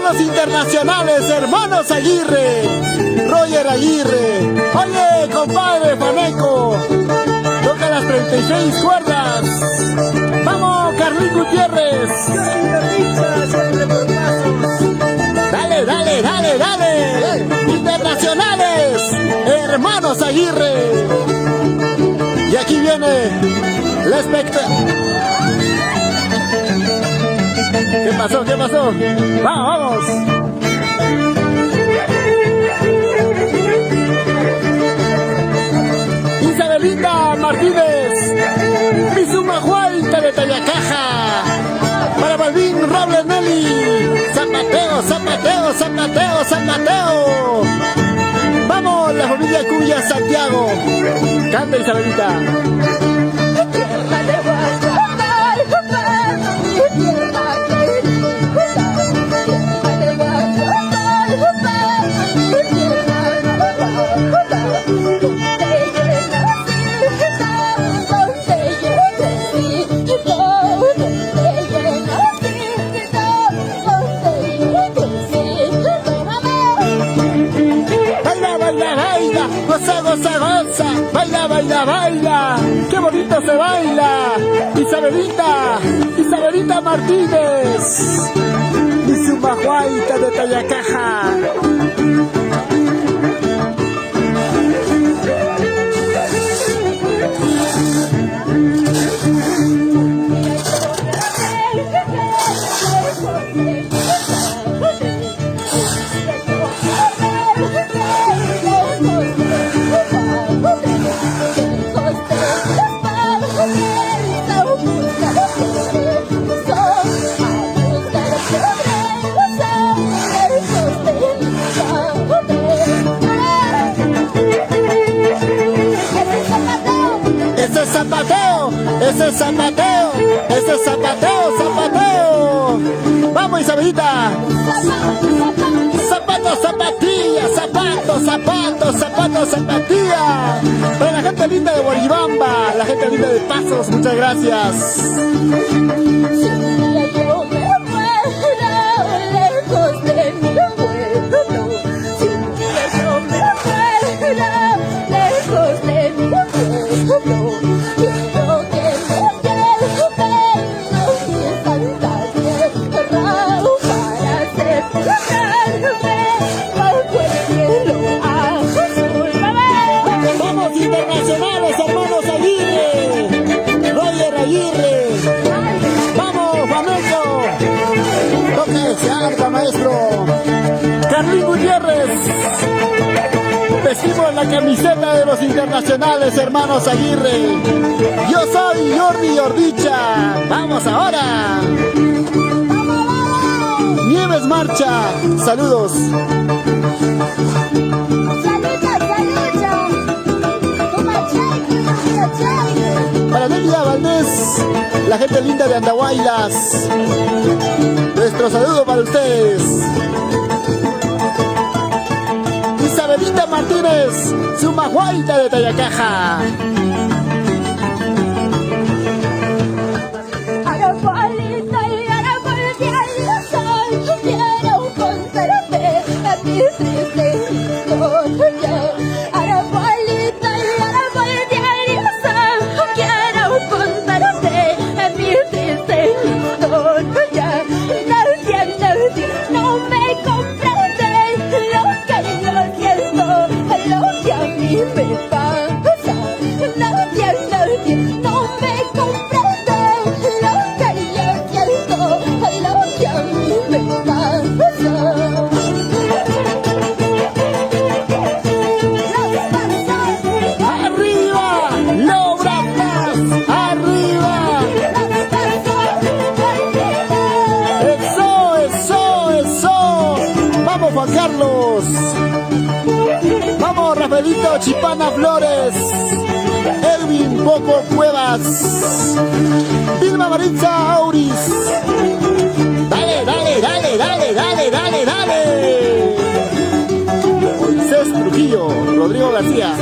los internacionales, hermanos Aguirre, Roger Aguirre. Oye, compadre Faneco, toca las 36 cuerdas. Vamos, Carlín Gutiérrez. Dale, dale, dale, dale. Internacionales, hermanos Aguirre. Y aquí viene la ¿Qué pasó? ¿Qué pasó? ¡Vamos, vamos! Isabelita Martínez, Mizuma Huayta de Tayacaja. Para Balvin Robles Nelly. Zapateo, zapateo, zapateo, zapateo. Vamos, la familia Cuya Santiago. Canta Isabelita. Goza, goza, goza, baila, baila, baila, qué bonito se baila. Isabelita, Isabelita Martínez, Mizuma Huayta de Tayacaja. Zapateo, ese es zapateo, ese es zapateo, zapateo. Vamos, Isabelita. Zapatos, zapatillas, zapatos, zapatos, zapatos, zapatillas. Para la gente linda de Guaribamba, la gente linda de Pasos, muchas gracias. Vamos, internacionales, hermanos Aguirre, Roger Aguirre. Vamos, Faneco. Toque, se arca, maestro. Carlín Gutiérrez. Vestimos la camiseta de los internacionales, hermanos Aguirre. Yo soy Jordi Ordicha. Vamos ahora. Nieves Marcha. Saludos. Para Delia Valdés, la gente linda de Andahuaylas. Nuestro saludo para ustedes. Isabelita Martínez, Mizuma Huayta de Tayacaja. Juan Carlos. Vamos, Rafaelito Chipana Flores. Edwin Poco Cuevas. Vilma Maritza Auris. Dale, dale, dale, dale, dale, dale, dale. Moisés Trujillo, Rodrigo García.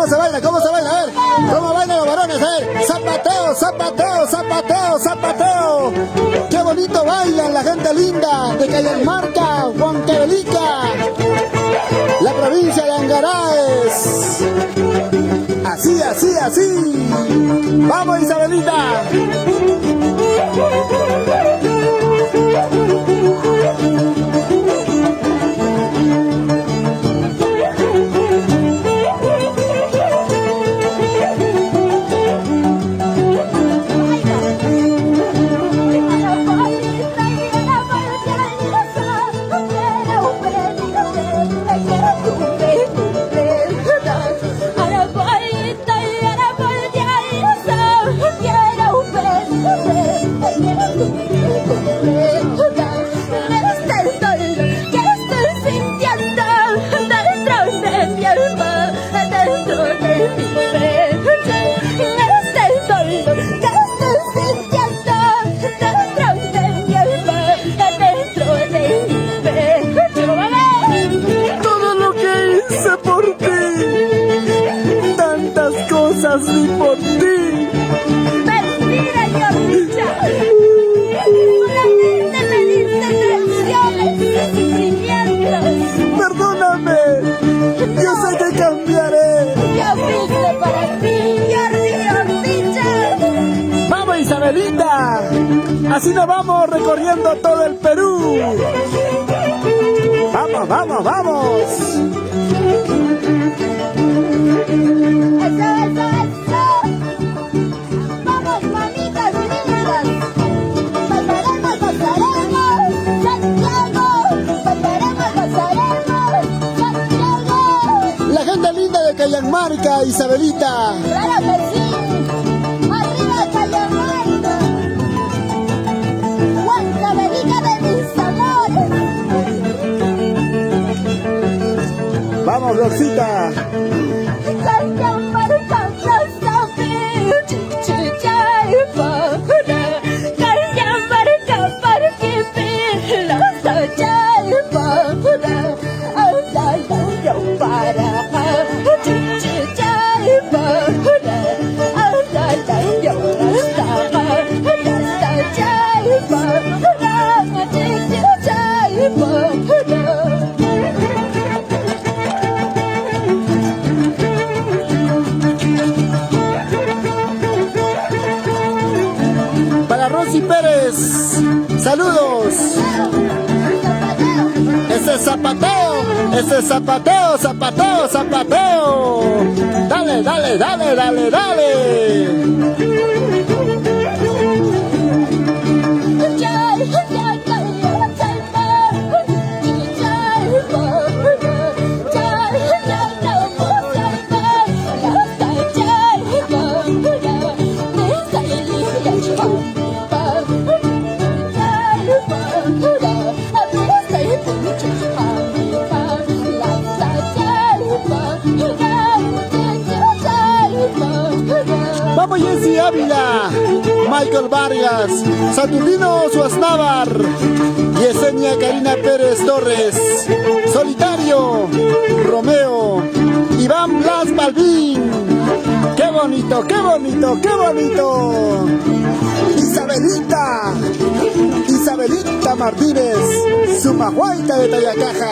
¿Cómo se baila? ¿Cómo se baila? A ver, ¿cómo bailan los varones? A ver, zapateo, zapateo, zapateo, zapateo. Qué bonito bailan la gente linda de Cajamarca, Huancavelica, la provincia de Angaraes. Así, así, así. ¡Vamos, Isabelita! Ni por ti. Mentira, Yordicha. Solamente me diste traiciones y sufrimientos. Perdóname. Yo sé que cambiaré. ¿Qué fuiste para mí, Yordicha? ¡Vamos, Isabelita! Así nos vamos recorriendo todo el Perú. ¡Vamos, vamos, vamos! Eso, eso, eso. Vamos, mamitas lindas. Bailaremos, gozaremos, Santiago. Bailaremos, gozaremos, Santiago. La gente linda de Cajamarca, Isabelita. Claro que sí. Arriba Cajamarca. Huancavelica de mis amores. Vamos, Rosita. Para Rosy Pérez, saludos. Ese zapateo, ese zapateo, zapateo, zapateo. Dale, dale, dale, dale, dale. Vamos, Jessy Ávila, Michael Vargas, Saturnino Suaznavar, Yesenia Karina Pérez Torres, Solitario, Romeo, Iván Blas Balbín. ¡Qué bonito, qué bonito, qué bonito! Isabelita, Isabelita Martínez, Sumahuayca de Tayacaja.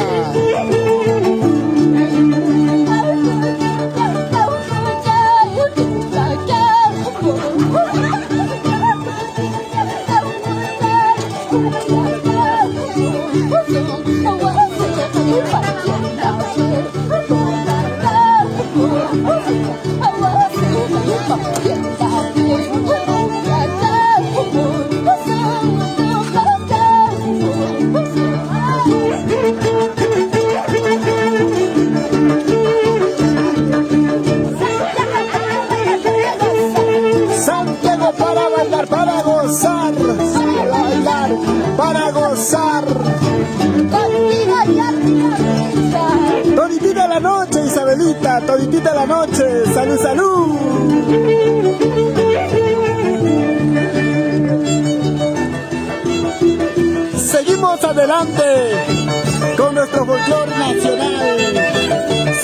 Santiago para bailar, para gozar, para bailar, para gozar. Toditita la noche, Isabelita, toditita la noche. Salud, salud. Seguimos adelante con nuestro folclore nacional.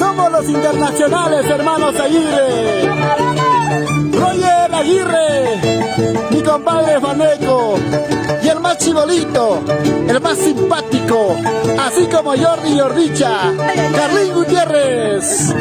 Somos los internacionales, hermanos Aguirre. Roger Aguirre, mi compadre Faneco, y el más chibolito, el más simpático, así como Jordi Jordicha, Carlín Gutiérrez.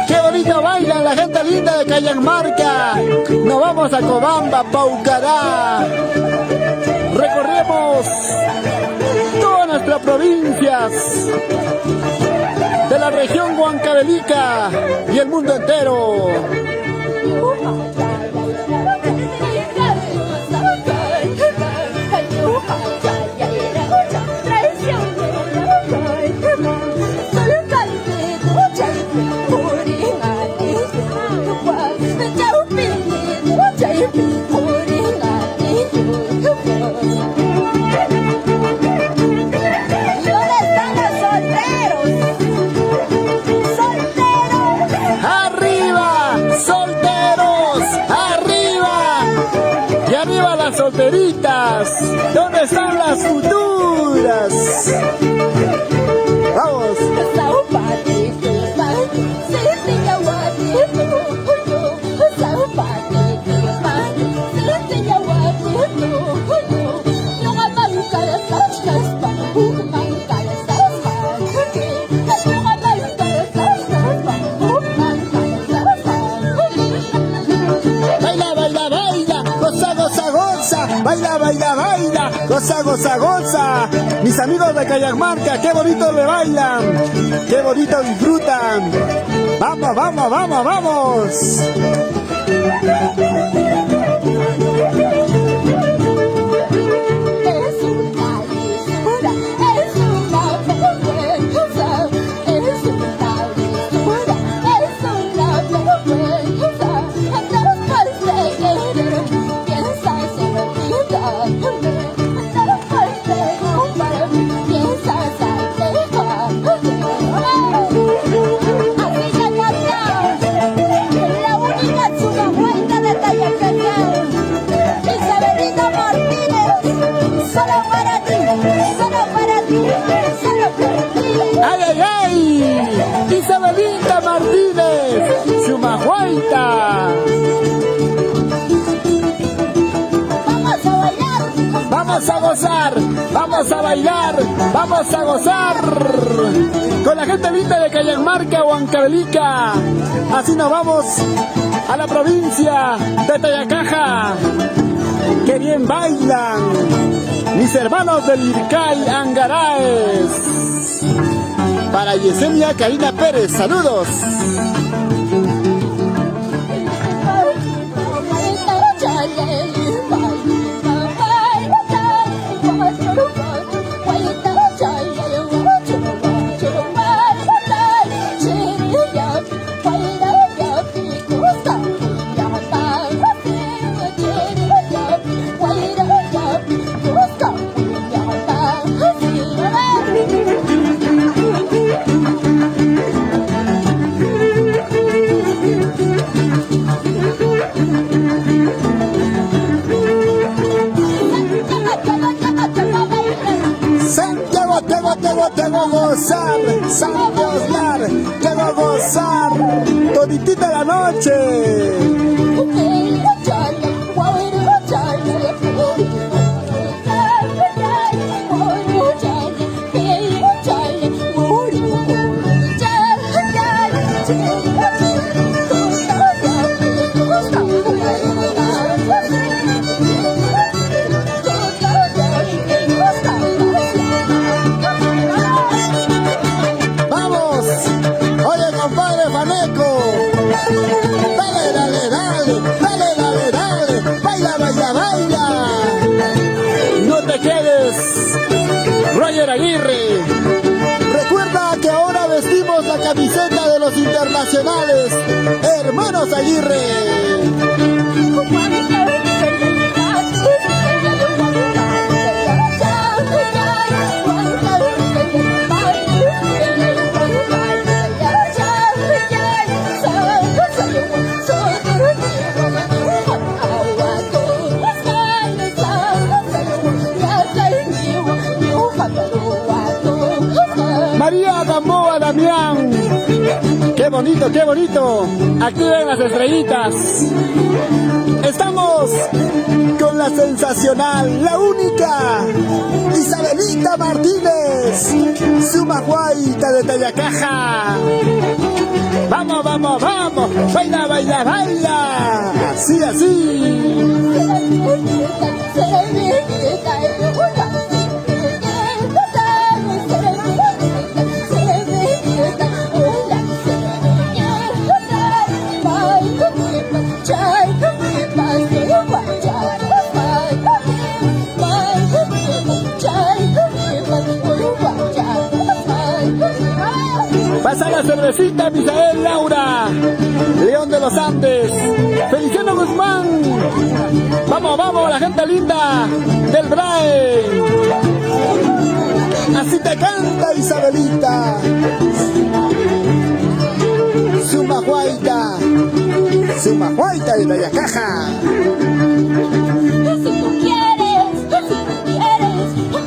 Qué bonito bailan la gente linda de Cajamarca. Nos vamos a Cobamba, Paucará. Recorremos todas nuestras provincias de la región Huancavelica y el mundo entero. Solteritas, ¿dónde están las futuras? Vamos. Baila, baila, baila, goza, goza, goza. Mis amigos de Cajamarca, qué bonito le bailan, qué bonito disfrutan. Vamos, vamos, vamos, vamos. ¡Ay, ay, ay! ¡Isabelita Martínez! ¡Sumahuaita! ¡Vamos a bailar! ¡Vamos a gozar! ¡Vamos a bailar! ¡Vamos a gozar! Con la gente linda de Cajamarca, Huancavelica. Así nos vamos a la provincia de Tayacaja. ¡Qué bien bailan! Mis hermanos del Ircay, Angaraes. Para Yesenia Karina Pérez, saludos. Tengo gozar, San Dioslar, tengo gozar, toditita la noche. Roger Aguirre. Recuerda que ahora vestimos la camiseta de los internacionales. hermanos Aguirre. María Gamboa Damián. Qué bonito, qué bonito. Aquí ven las estrellitas. Estamos con la sensacional, la única Isabelita Martínez, Sumahuayta de Tayacaja. Vamos, vamos, vamos. Baila, baila, baila. Así, así. Pasa la cervecita, Misael Laura, León de los Andes, Feliciano Guzmán. Vamos, vamos, la gente linda del BRAE. Así te canta Isabelita. Sumahuayta, Sumahuayta de Tayacaja. Si tú quieres,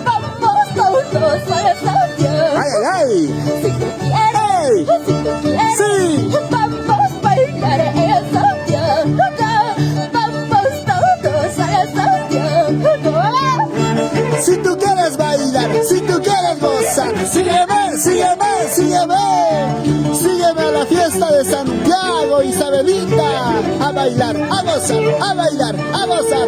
vamos todos para el Santiago. Ay, ay, ay. Si tú quieres, Sí. vamos a bailar en Santiago. Vamos todos a Santiago. Si tú quieres bailar, si tú quieres gozar, sígueme, sígueme, sígueme. Sígueme a la fiesta de Santiago, Isabelita. A bailar, a gozar, a bailar, a gozar.